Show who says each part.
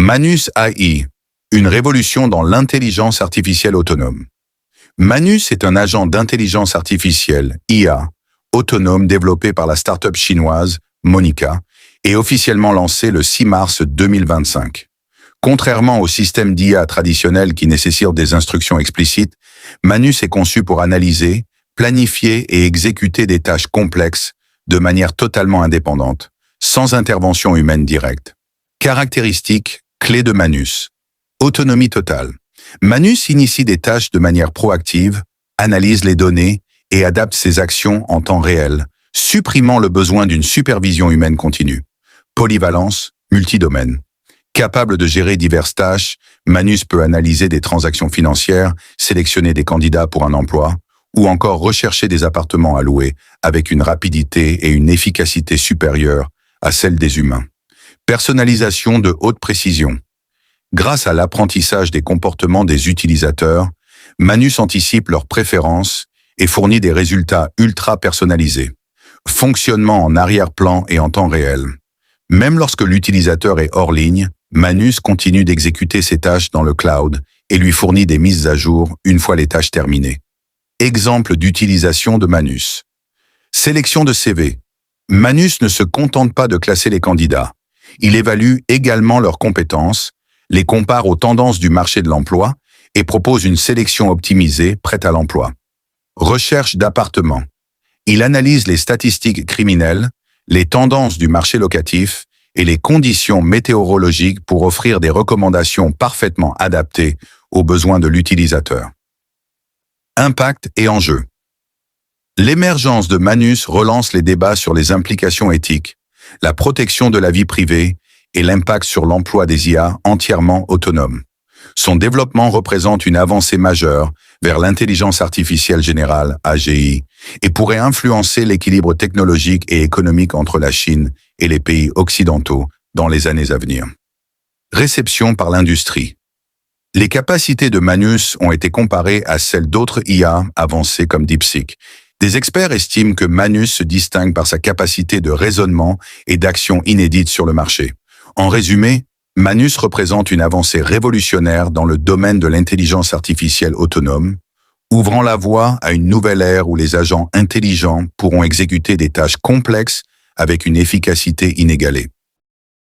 Speaker 1: Manus AI, une révolution dans l'intelligence artificielle autonome. Manus est un agent d'intelligence artificielle, IA, autonome développé par la start-up chinoise Monica et officiellement lancé le 6 mars 2025. Contrairement au système d'IA traditionnel qui nécessite des instructions explicites, Manus est conçu pour analyser, planifier et exécuter des tâches complexes de manière totalement indépendante, sans intervention humaine directe. Caractéristiques clés de Manus. Autonomie totale. Manus initie des tâches de manière proactive, analyse les données et adapte ses actions en temps réel, supprimant le besoin d'une supervision humaine continue. Polyvalence, multidomaine. Capable de gérer diverses tâches, Manus peut analyser des transactions financières, sélectionner des candidats pour un emploi, ou encore rechercher des appartements à louer avec une rapidité et une efficacité supérieures à celles des humains. Personnalisation de haute précision. Grâce à l'apprentissage des comportements des utilisateurs, Manus anticipe leurs préférences et fournit des résultats ultra personnalisés. Fonctionnement en arrière-plan et en temps réel. Même lorsque l'utilisateur est hors ligne, Manus continue d'exécuter ses tâches dans le cloud et lui fournit des mises à jour une fois les tâches terminées. Exemple d'utilisation de Manus. Sélection de CV. Manus ne se contente pas de classer les candidats. Il évalue également leurs compétences, les compare aux tendances du marché de l'emploi et propose une sélection optimisée prête à l'emploi. Recherche d'appartements. Il analyse les statistiques criminelles, les tendances du marché locatif et les conditions météorologiques pour offrir des recommandations parfaitement adaptées aux besoins de l'utilisateur. Impact et enjeux. L'émergence de Manus relance les débats sur les implications éthiques, la protection de la vie privée et l'impact sur l'emploi des IA entièrement autonomes. Son développement représente une avancée majeure vers l'intelligence artificielle générale, AGI, et pourrait influencer l'équilibre technologique et économique entre la Chine et les pays occidentaux dans les années à venir. Réception par l'industrie. Les capacités de Manus ont été comparées à celles d'autres IA avancées comme DeepSeek. Des experts estiment que Manus se distingue par sa capacité de raisonnement et d'action inédite sur le marché. En résumé, Manus représente une avancée révolutionnaire dans le domaine de l'intelligence artificielle autonome, ouvrant la voie à une nouvelle ère où les agents intelligents pourront exécuter des tâches complexes avec une efficacité inégalée.